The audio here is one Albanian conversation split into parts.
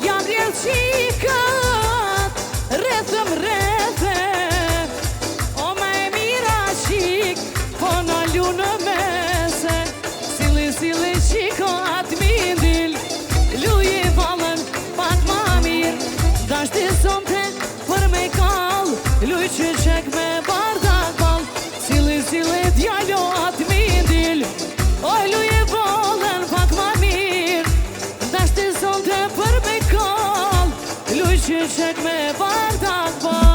Jam rrjedh qikat rrethëm rrethe. O ma e mira qik, po në lunë mese. Sili qiko atë mindil, luje valën pak ma mirë. Dashti sonte për me kall, luj që qek me bardak ball. Sili djallo atë mindil, oj luje valën pak ma mirë. Dashti sonte për me kall, luj që qek me bardak ball.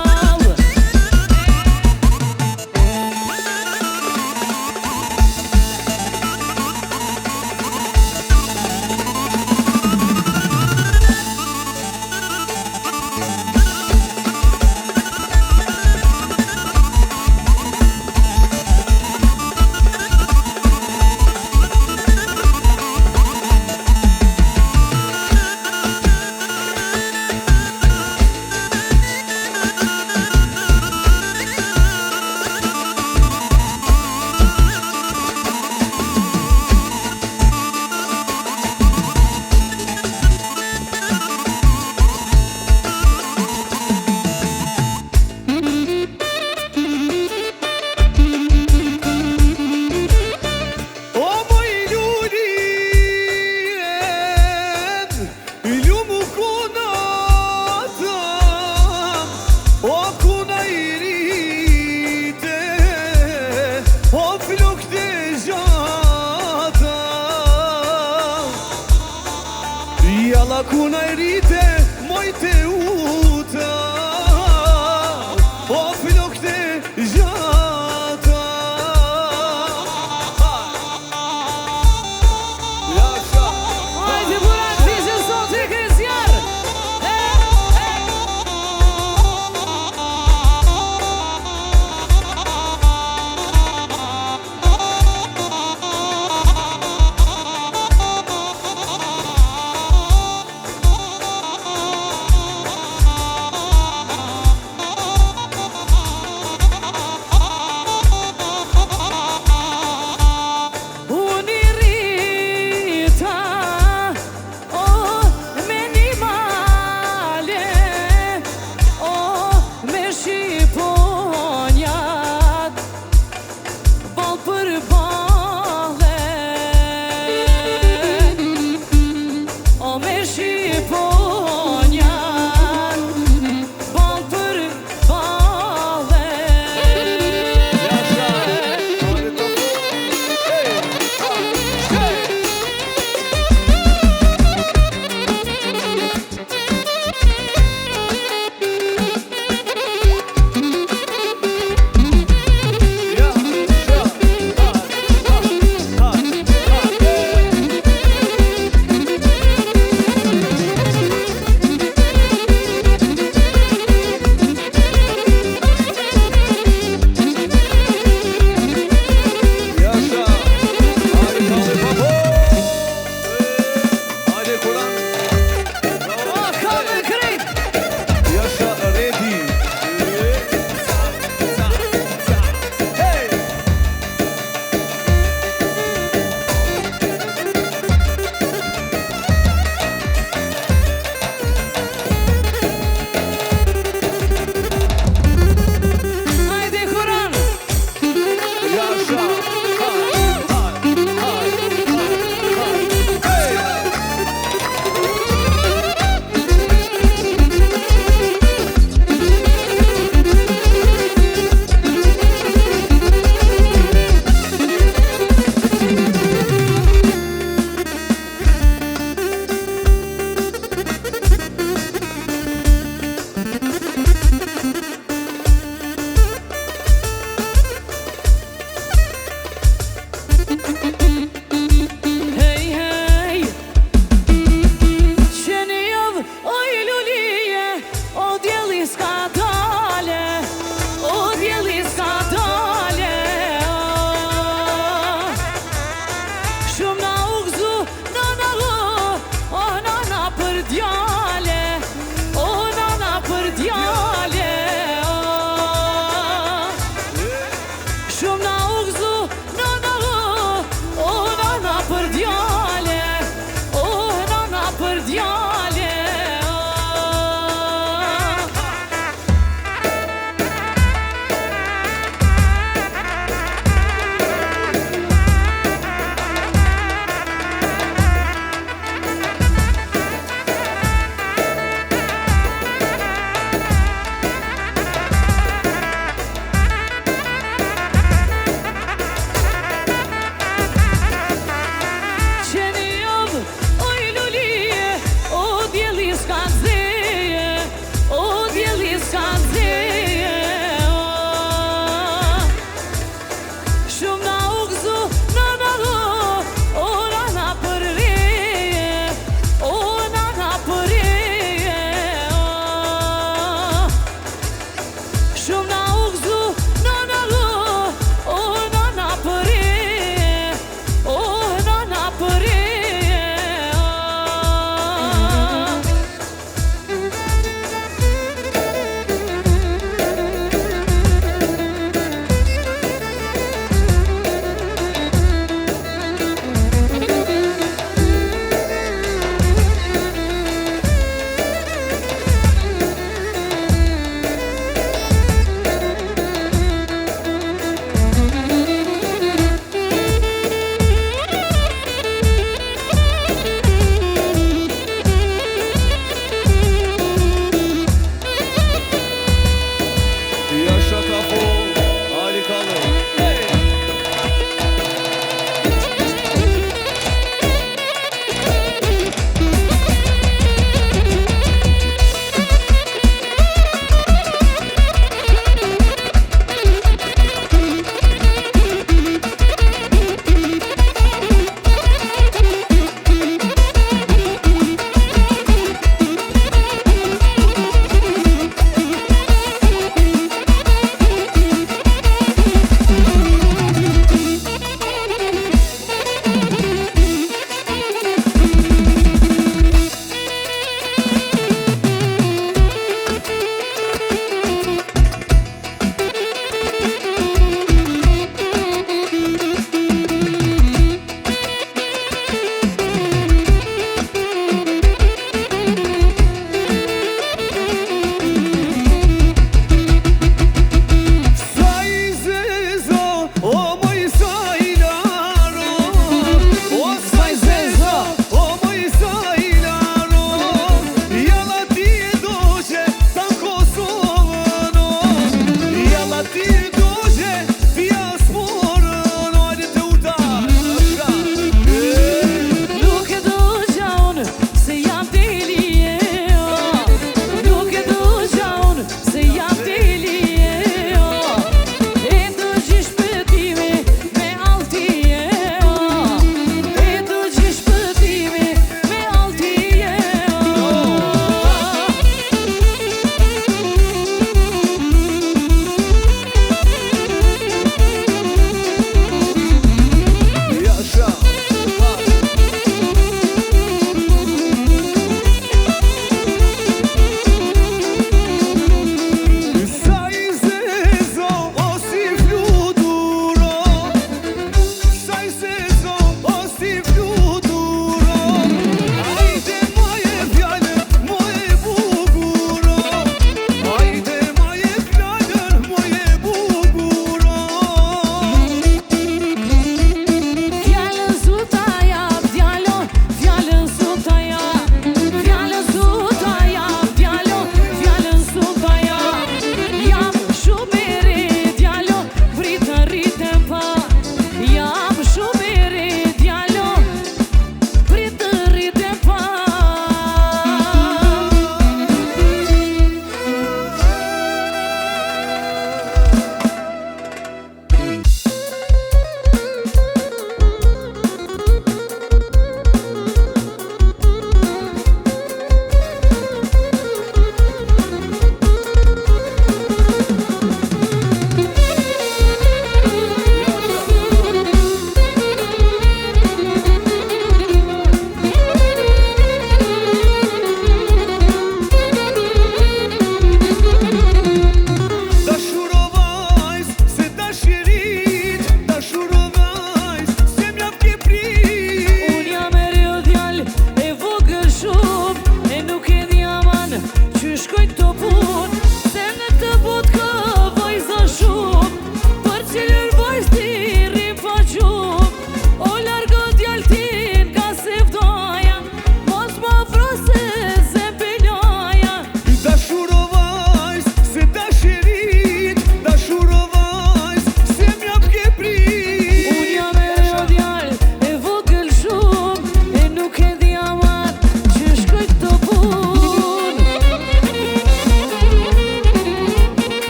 Jalla kuna i rite, mojte uta, o flokte gjata. Hajde burat, vizë sot e Kristian.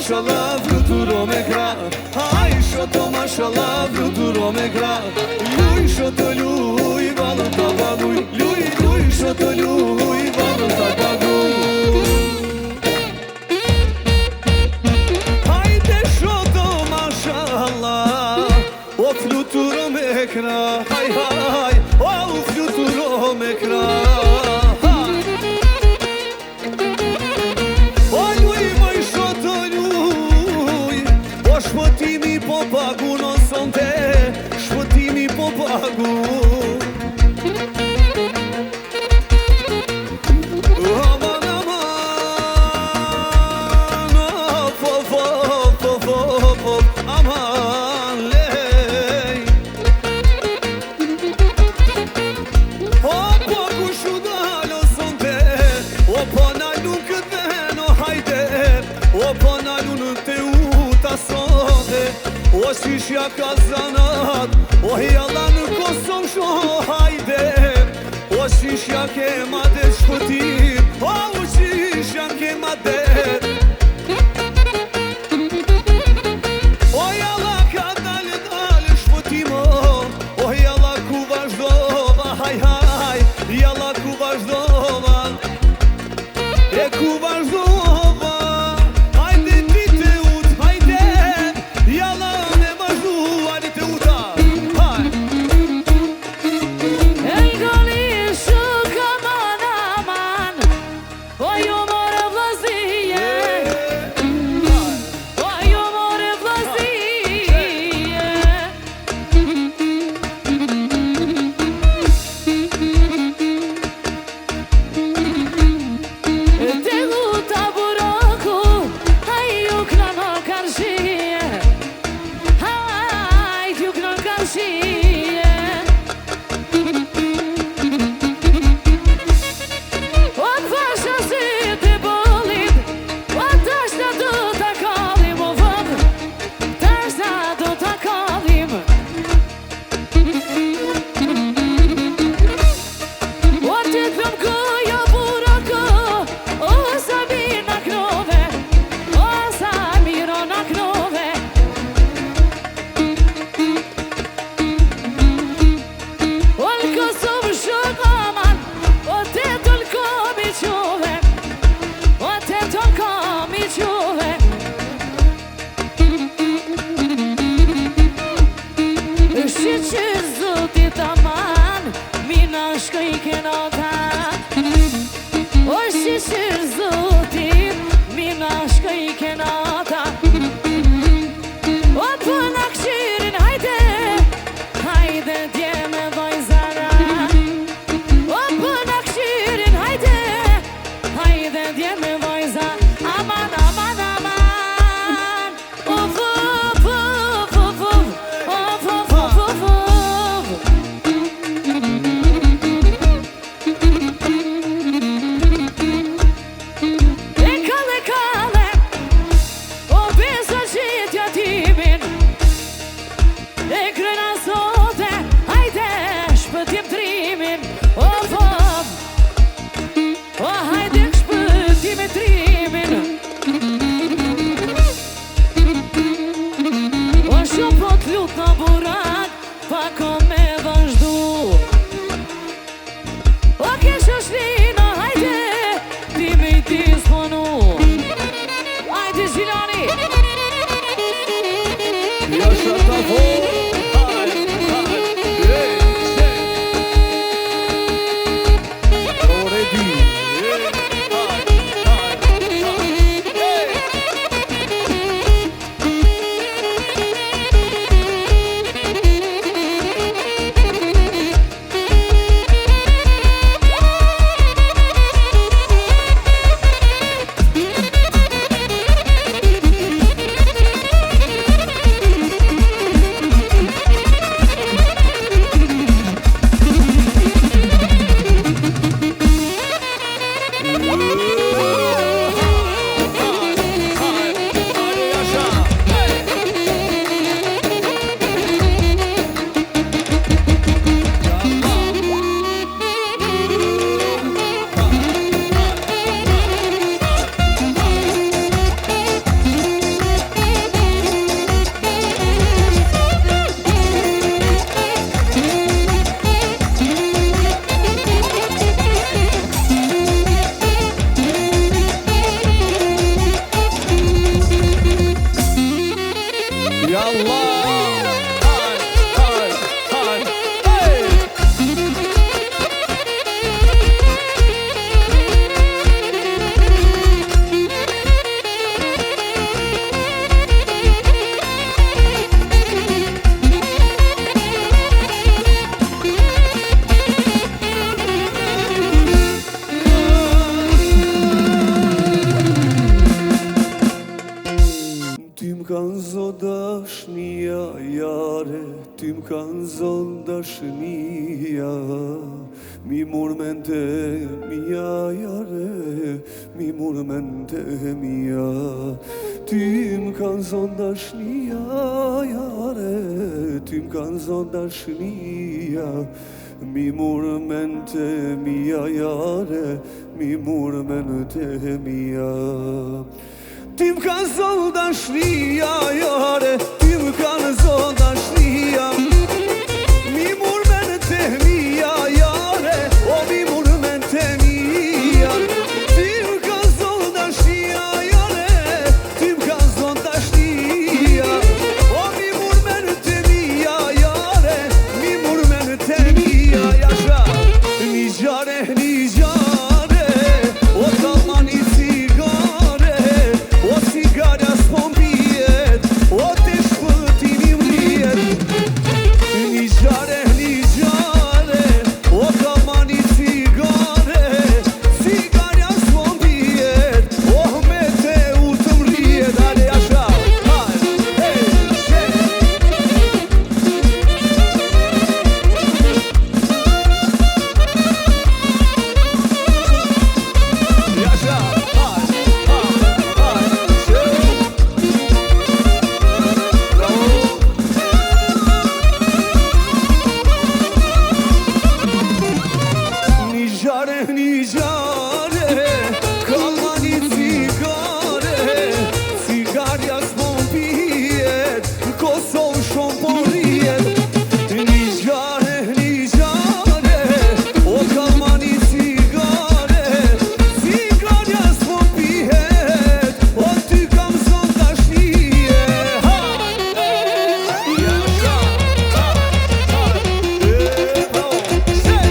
mashallah, fluturo me kra. Ai shoto mashallah, fluturo me kra. Luj shoto luj, valën ta paguj. Luj, luj, shoto luj, valën ta paguj. Hajde shoto mashallah, o fluturo me kra. Haj, haj, o fluturo me kra. Shpëtimi po pagu në sonte, shpëtimi po pagu. Aman, aman, of, aman, lej. O po kushu dalo sonte, o po nalu këtë no hajde, o po nalu në te ta sonde, o shishja ka zanat, o jalla në Kosovë sho hajde, o shishja ke made shpëtim, o shishja ke made. O jalla ka dalë shpëtimo, o jalla ku vazhdova, haj haj, jalla ku vazhdova, e ku vazhdova. Te luta kanë zon dashnia jare, ty m'kanë zon dashnia. Mi murmente mia jare, mi murmente mia. Ty m'kanë zon dashnia jare, ty m'kanë zon dashnia. Mi murmente mia jare, mi murmente mia. Ty m'kanë zon dashnia jare, ty m'kanë zon dashnia. Mi murmente mia jare, o mi murmente mia. Ty m'kanë zon dashnia jare, ty m'kanë zon dashnia. O mi murmente mia jare, mi murmente mia. Jasha, një gjare, o kalmani cigare, o cigarja s'pon pijet, o të shpëtimi mrijet. Një gjare, o kalmani cigare, cigarja s'pon pijet, o me te u të mrijet. Ale jasha, hajde, hej, shej. Jasha, hajde, shej. Bravo. Një gjare, kalmani cigare, cigarja s'pon pijet, në Kosovë shumë po rrijet. Një gjare, o kalmani cigare, cigarja s'pon pijet, o ty kam zon dashnie. Jasha, bravo, shej.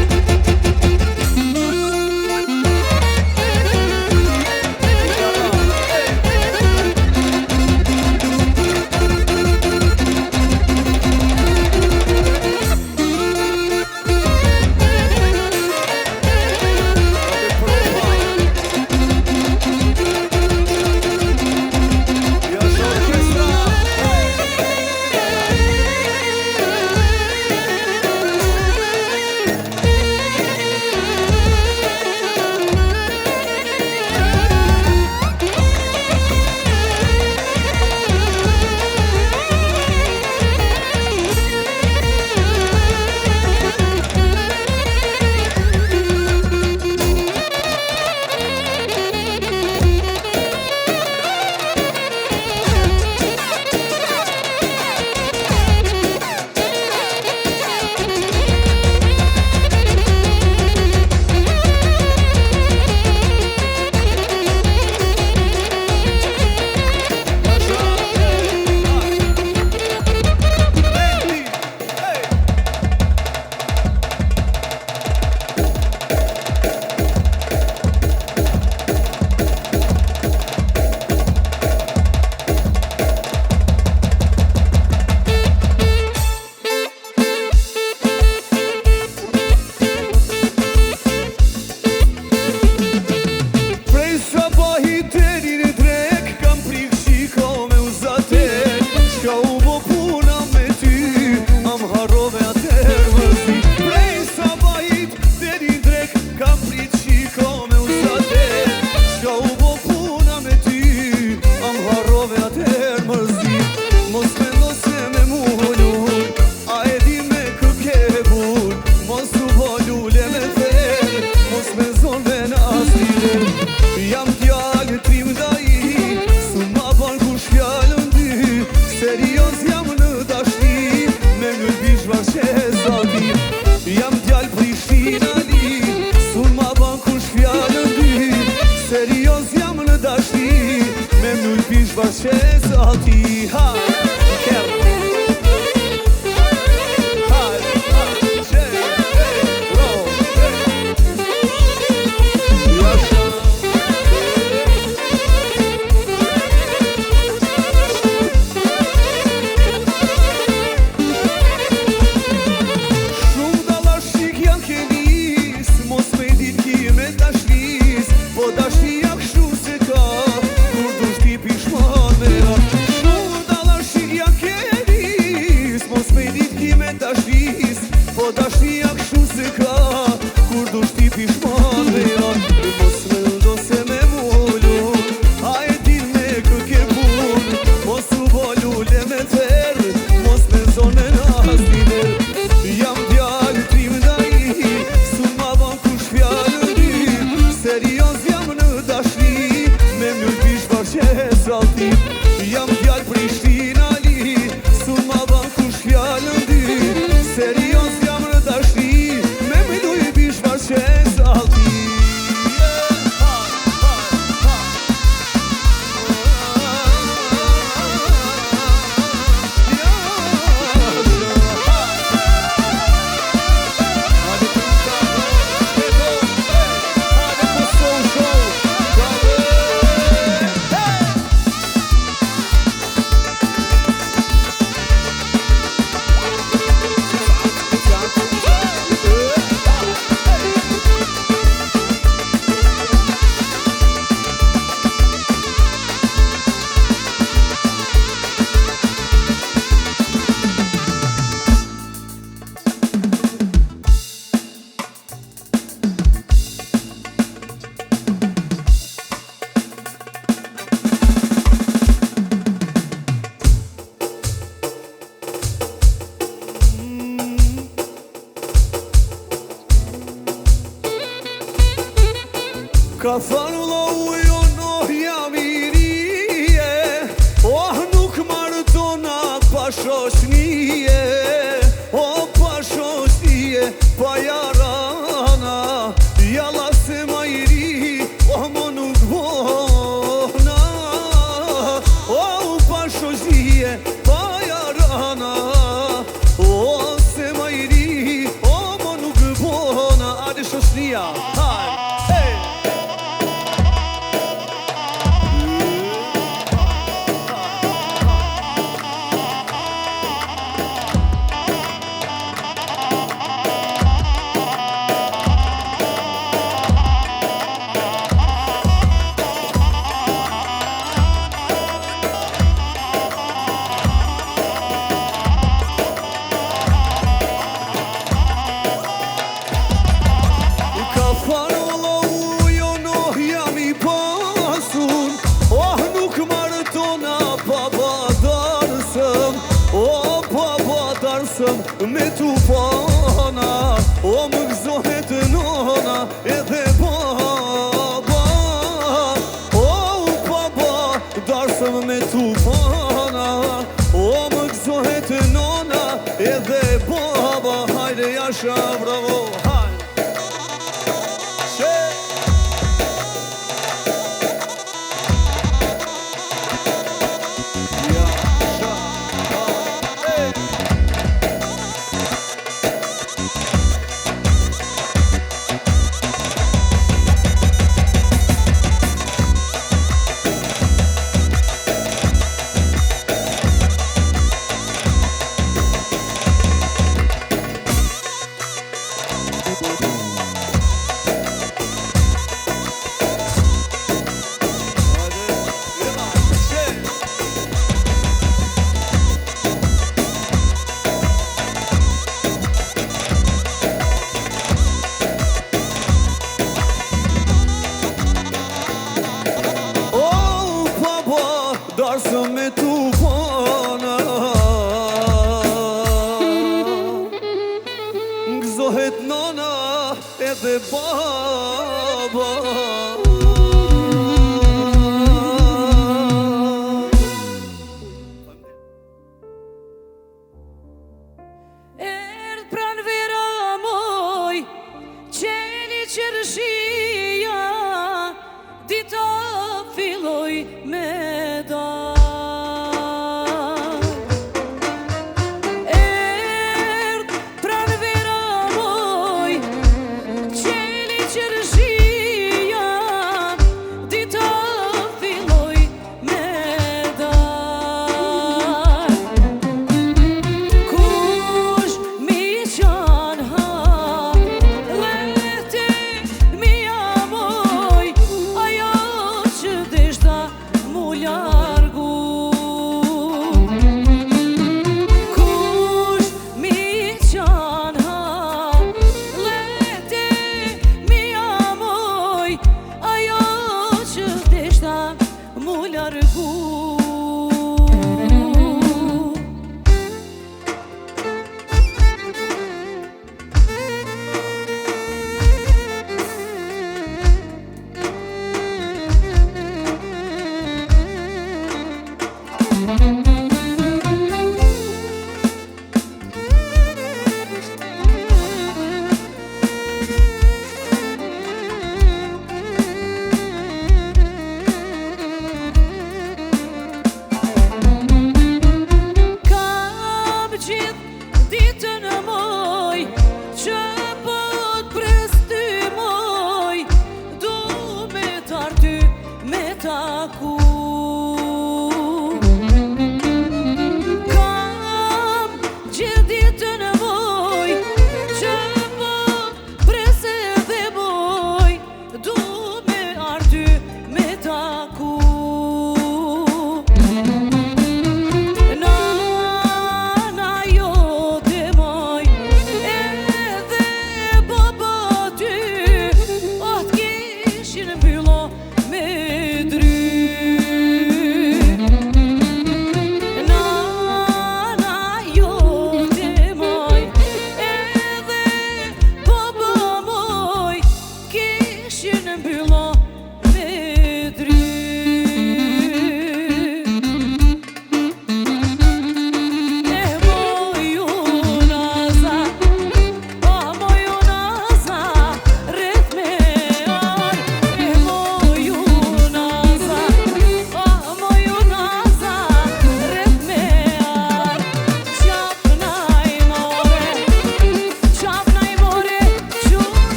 Po dashnia kështu se ka, kur du shtipi shmane. Shumë salti. Jam fjall Prishtina li, sun ma ban kush fjallën dy. Serios jam në dashti, me milu I bish mar që salti. Ka thënë vëllau jo no jam I rije, oh nuk martona pa shoqnije, oh pa shoqnije, pa jarana, jalla se ma I ri, oh mo nuk bona, oh pa shoqnije, pa jarana, oh se ma I ri, oh mo nuk bona, ade shoqnia, me tu pana, o më gëzohet nona edhe baba, o baba, darsëm me tu pana, o më gëzohet nona edhe baba, hajde jasha bravo, hajde. Darsëm me tu pana, gëzohet nona edhe baba. Erdh pran vera moj, qeli qërshia, dita filloj me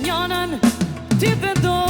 janën ti vendoj